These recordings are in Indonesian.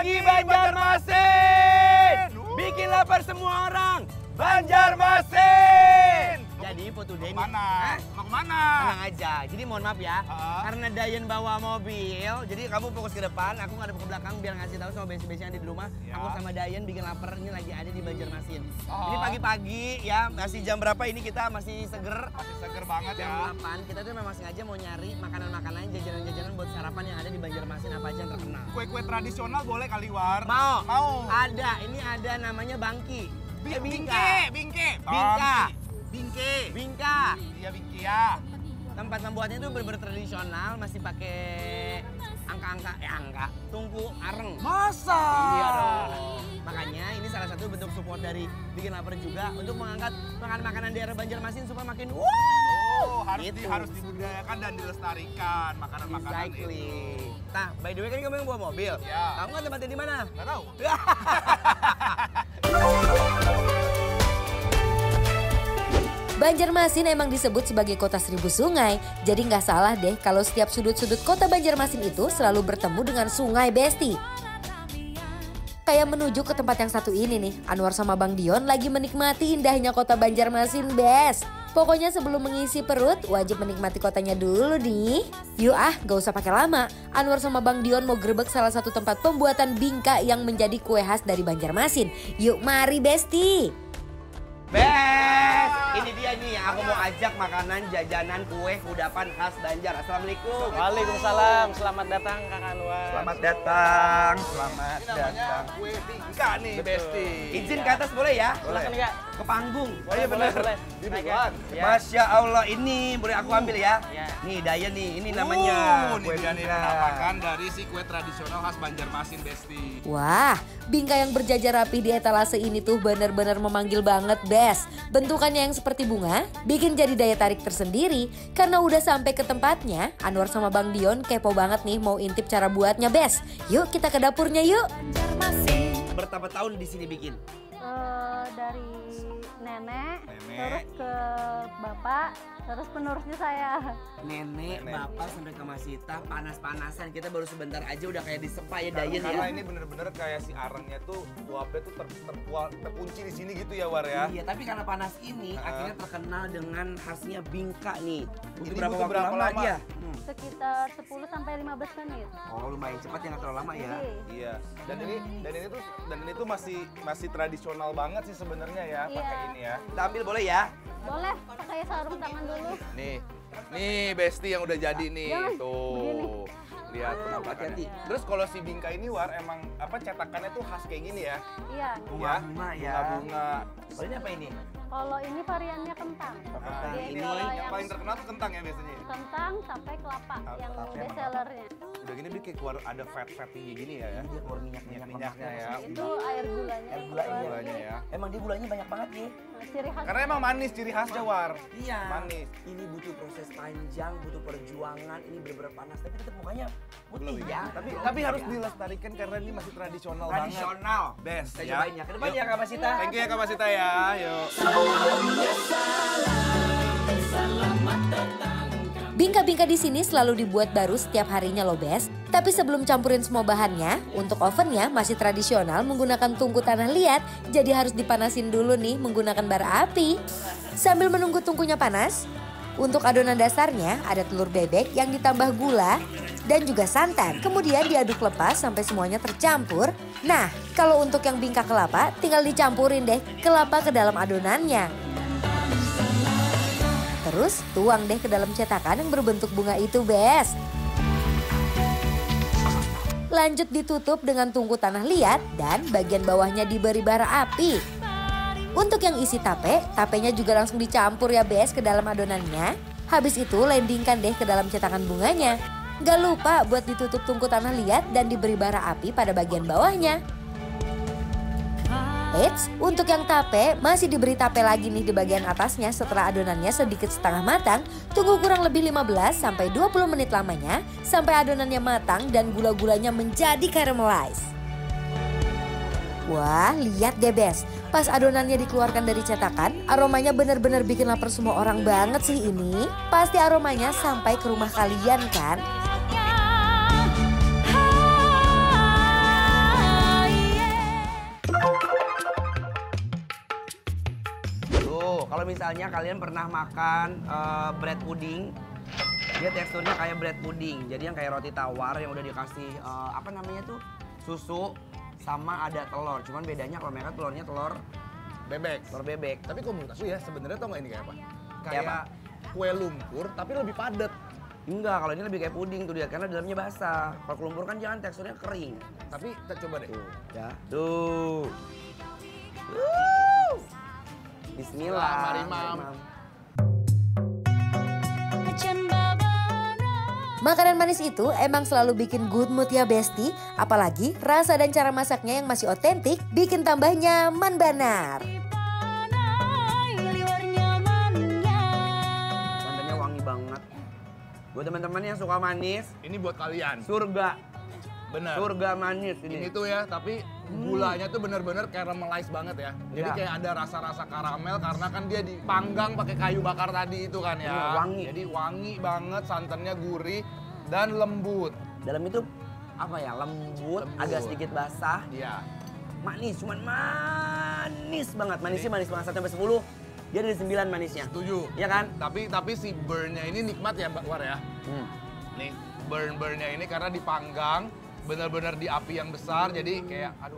pagi Banjarmasin. Bikin lapar semua orang. Banjarmasin. Jadi foto Denny. Mana? Mau kemana? Tenang aja. Jadi mohon maaf ya. Karena Dayan bawa mobil, jadi kamu fokus ke depan, aku ngadep ke belakang biar ngasih tahu sama besi-besi yang ada di rumah. Ya. Aku sama Dayan bikin lapar ini lagi ada di Banjarmasin. Ini pagi-pagi ya, masih jam berapa ini kita masih seger. Masih seger banget Jam ya. 8, kita tuh memang sengaja mau nyari makanan-makanan, jajanan-jajanan buat sarapan yang ada di Banjarmasin apa aja yang terkenal. Kue-kue tradisional boleh kali, War? Mau? Mau. Ada, ini ada namanya bangki. Bingke. Bingka. Bingka. Iya, bingke ya. Tempat membuatnya itu bener-bener tradisional, masih pakai angka, tungku areng. Masa? Iya dong. Makanya ini salah satu bentuk support dari Bikin Lapar juga untuk mengangkat makanan-makanan daerah Banjarmasin supaya makin wow. Oh, Gitu. harus dibudidayakan dan dilestarikan makanan-makanan Exactly. itu. Nah, by the way kan kamu yang bawa mobil. Ya. Kamu kan tempatnya di mana? Nggak tahu. Banjarmasin emang disebut sebagai kota seribu sungai, jadi nggak salah deh kalau setiap sudut-sudut kota Banjarmasin itu selalu bertemu dengan sungai Besti. Kayak menuju ke tempat yang satu ini nih, Anwar sama Bang Dion lagi menikmati indahnya kota Banjarmasin, Bes. Pokoknya sebelum mengisi perut, wajib menikmati kotanya dulu nih. Yuk gak usah pakai lama. Anwar sama Bang Dion mau grebek salah satu tempat pembuatan bingka yang menjadi kue khas dari Banjarmasin. Yuk mari Besti. Bes, ini dia nih yang aku mau ajak makanan, jajanan, kue, kudapan khas Banjar. Assalamualaikum. Waalaikumsalam, selamat datang Kak Anwar. Selamat datang. Ini namanya kue bingka nih, Besti. Izin ke atas boleh ya? Silakan Kak. Ke panggung. Oh iya benar. Boleh. Di Naik, duluan. ya. Masya Allah, ini boleh aku ambil ya? Ya. Nih Dayan nih, ini namanya Ini kue dia nih bingka. penampakan dari si kue tradisional khas Banjarmasin, Besti. Wah, bingka yang berjajar rapi di etalase ini tuh benar-benar memanggil banget, Bes. Bentukannya yang seperti bunga, bikin jadi daya tarik tersendiri. Karena udah sampai ke tempatnya, Anwar sama Bang Dion kepo banget nih mau intip cara buatnya, Bes. Yuk kita ke dapurnya yuk. Berapa tahun di sini bikin? Dari nenek, Nenek. terus ke bapak, terus penerusnya saya. Nenek, bapak sampai ke Masita panas-panasan. Kita baru sebentar aja udah kayak disepa ya Dayan Karena ya. ini bener-bener kayak si arengnya tuh uapnya tuh terkunci di sini gitu ya, War ya. Iya, tapi karena panas ini akhirnya terkenal dengan khasnya bingka nih. Butuh Ini berapa butuh waktu berapa lama lama? dia? Sekitar 10 sampai 15 menit. Oh, lumayan cepat ya, nggak terlalu lama ya. Jadi, Iya. Dan ini tuh masih tradisional banget sih sebenarnya ya, Iya. pakai ini ya. Kita ambil boleh ya? boleh pakai sarung tangan dulu. Nih Besti yang udah jadi nih. Jangan, Tuh. begini. Lihat penampakannya. Terus kalau si bingka ini, War, emang apa cetakannya tuh khas kayak gini ya? Iya. Bunga-bunga ya. Bunga-bunga. Oh, ini apa ini? Kalau ini variannya kentang. Kentang. Jadi Ini kalau Yang yang paling terkenal tuh kentang ya biasanya. kentang sampai kelapa yang Kelapa best sellernya. Udah gini dia kayak keluar ada fat-fatnya gini ya. Dia keluar minyak-minyaknya Minyaknya ya. Itu air gulanya. Air gulanya. Gulanya ya. Emang dia gulanya banyak banget nih. Ciri khas. Karena emang manis ciri khasnya, War. Iya. Manis. Ini butuh proses panjang, butuh perjuangan, ini bener-bener panas. Tapi tetap mukanya putih ya. Tapi harus dilestarikan karena ini masih tradisional banget. tradisional. Best Kita ya. cobain ya. Ke depan ya Kak Masita. Thank you ya Kak Masita ya. Yuk. Bingka-bingka di sini selalu dibuat baru setiap harinya loh, Bes. Tapi sebelum campurin semua bahannya, untuk ovennya masih tradisional menggunakan tungku tanah liat, jadi harus dipanasin dulu nih menggunakan bara api. Sambil menunggu tungkunya panas, untuk adonan dasarnya ada telur bebek yang ditambah gula dan juga santan. Kemudian diaduk lepas sampai semuanya tercampur. Nah, kalau untuk yang bingka kelapa, tinggal dicampurin deh kelapa ke dalam adonannya. Terus tuang deh ke dalam cetakan yang berbentuk bunga itu, Bes. Lanjut ditutup dengan tungku tanah liat dan bagian bawahnya diberi bara api. Untuk yang isi tape, tapenya juga langsung dicampur ya, Bes, ke dalam adonannya. Habis itu landingkan deh ke dalam cetakan bunganya. Gak lupa buat ditutup tungku tanah liat dan diberi bara api pada bagian bawahnya. Eits, untuk yang tape masih diberi tape lagi nih di bagian atasnya setelah adonannya sedikit setengah matang. Tunggu kurang lebih 15 sampai 20 menit lamanya sampai adonannya matang dan gula-gulanya menjadi caramelize. Wah, lihat deh, Bes. Pas adonannya dikeluarkan dari cetakan, aromanya bener-bener bikin lapar semua orang banget sih ini. Pasti aromanya sampai ke rumah kalian kan? kalau misalnya kalian pernah makan bread pudding, dia teksturnya kayak bread pudding. Jadi yang kayak roti tawar yang udah dikasih apa namanya tuh, susu sama ada telur. Cuman bedanya kalau mereka telurnya telur Bebek. bebek. Tapi kalau menurut aku ya sebenarnya tau nggak ini kayak apa? Kayak Kayak apa? kue lumpur tapi lebih padat. Enggak, kalau ini lebih kayak puding tuh lihat karena dalamnya basah. Kalau kelumpur kan jangan teksturnya kering. Tapi kita coba deh. Ya. Tuh. Bismillah. Mari, Mam. Makanan manis itu emang selalu bikin good mood ya Besti. Apalagi rasa dan cara masaknya yang masih otentik bikin tambah nyaman banar. Santannya wangi banget. Buat teman-teman yang suka manis, Ini buat kalian. surga. Bener. Surga manis Ini ini. tuh ya, tapi gulanya tuh bener-bener caramelize banget ya. Jadi Iya. kayak ada rasa-rasa karamel karena kan dia dipanggang pakai kayu bakar tadi itu kan ya. Iya, wangi. Jadi wangi banget, santannya gurih dan lembut. Dalam itu apa ya? Lembut, agak sedikit basah. Iya. Manis, cuman manis banget. Manisnya manis banget 1-10. Dia dari 9 manisnya. Setuju. Iya kan? Tapi si burn-nya ini nikmat ya Mbak War ya. Nih, burn-burn-nya ini karena dipanggang benar-benar di api yang besar jadi kayak aduh.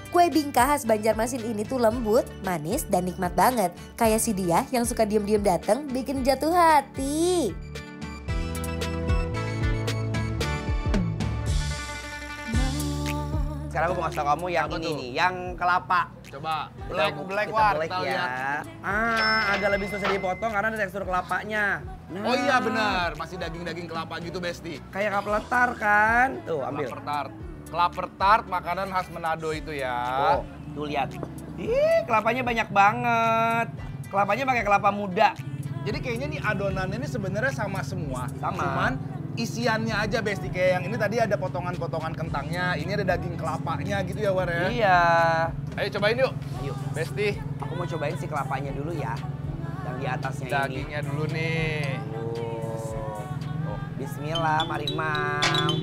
Kue bingka khas Banjarmasin ini tuh lembut, manis, dan nikmat banget. Kayak si dia yang suka diem-diem dateng bikin jatuh hati. Sekarang aku mau kasih tau kamu yang Apa ini tuh? nih, yang kelapa. Coba Kita black War black kita ya. lihat. Agak lebih susah dipotong karena ada tekstur kelapanya. Nah, Oh iya benar, masih daging-daging kelapa gitu Besti. Kayak kapletar kan? Tuh, ambil. Klaper tart. Klaper tart makanan khas Manado itu ya. Tuh lihat. Ih, kelapanya banyak banget. Kelapanya pakai kelapa muda. Jadi kayaknya nih adonannya ini sebenarnya sama semua. Sama. Cuman isiannya aja Besti. Kayak yang ini tadi ada potongan-potongan kentangnya, ini ada daging kelapanya gitu ya War ya. Iya. Ayo cobain yuk. Ayo, Besti, aku mau cobain si kelapanya dulu ya. Yang di atasnya ini. dagingnya dulu nih. Oh, bismillah, mari Mam.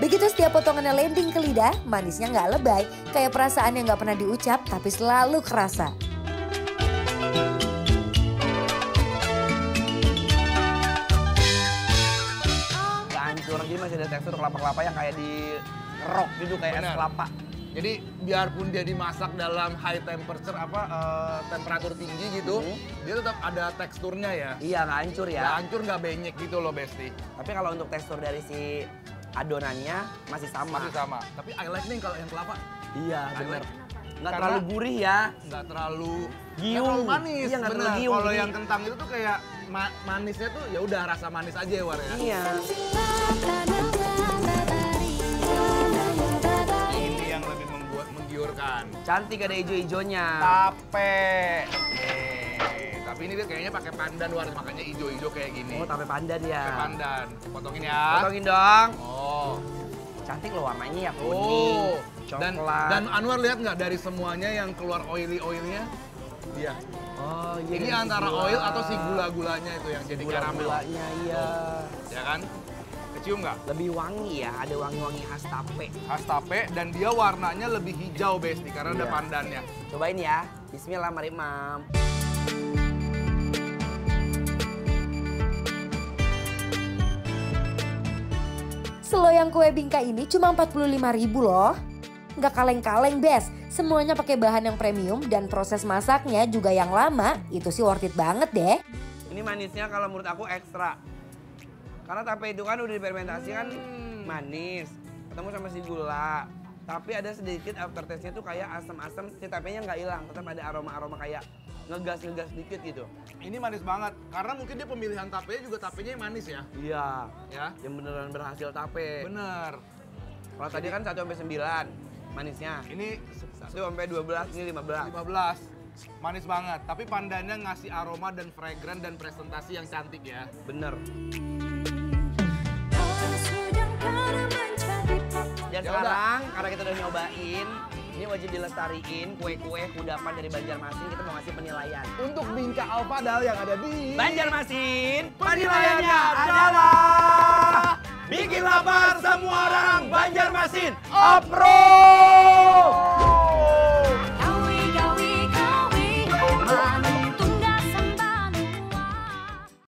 Begitu setiap potongannya landing ke lidah, manisnya nggak lebay. Kayak perasaan yang nggak pernah diucap tapi selalu kerasa. Gak hancur, jadi masih ada tekstur kelapa-kelapa yang kayak di rock gitu, kayak es Bener. kelapa. Jadi biarpun dia dimasak dalam high temperature temperatur tinggi gitu, dia tetap ada teksturnya ya. Iya, gak hancur Nggak ya. hancur, nggak benyek gitu loh Besti. Tapi kalau untuk tekstur dari si adonannya masih sama. Masih sama. Tapi I like nih kalau yang kelapa. Iya, I bener. like. Nggak Karena- terlalu gurih ya. Nggak terlalu Giung. nggak terlalu manis. Iya, nggak terlalu bener. giung, Kalau jadi- yang kentang itu tuh kayak manisnya tuh ya udah rasa manis aja ya War ya. Iya. Ini yang lebih membuat menggiurkan. Cantik ada hijau-hijaunya. Tape. Tapi ini dia kayaknya pakai pandan War, makanya hijau-hijau kayak gini. Oh, tape pandan ya. Pakai pandan. Potongin ya. Potongin dong. Oh. Cantik loh warnanya ya, kuning, coklat. Dan Anwar lihat nggak dari semuanya yang keluar oily-oilnya? Dia. oh, iya, Ini dari antara gula. oil atau si gula-gulanya itu yang jadi karamel. Gula-gulanya iya. Ya kan? Kecium nggak? Lebih wangi ya, ada wangi-wangi khas tape. Khas tape dan dia warnanya lebih hijau Besti karena ada Iya. pandannya. Cobain ya. Bismillah, mari Mam. Seloyang kue bingka ini cuma 45.000 loh. Nggak kaleng-kaleng Bes, semuanya pakai bahan yang premium dan proses masaknya juga yang lama. Itu sih worth it banget deh. Ini manisnya kalau menurut aku ekstra. Karena tape itu kan udah difermentasi kan manis. Ketemu sama si gula. Tapi ada sedikit aftertaste-nya tuh kayak asam-asam. Si tapenya nggak hilang, tetap ada aroma-aroma kayak ngegas-ngegas dikit gitu. Ini manis banget karena mungkin dia pemilihan tapenya juga tapenya yang manis ya. Iya. Ya. Yang beneran berhasil tape. Bener. Kalau tadi kan 1-9 manisnya. Ini 1-12, ini 15. 15. Manis banget, tapi pandannya ngasih aroma dan fragrant dan presentasi yang cantik ya. Bener. Dan Ya sekarang karena kita udah nyobain, ini wajib dilestariin kue-kue kudapan dari Banjarmasin, kita mau ngasih penilaian. Untuk Bingka Alpadal yang ada di Banjarmasin, penilaiannya adalah bikin lapar semua orang Banjarmasin. Banjarmasin approve.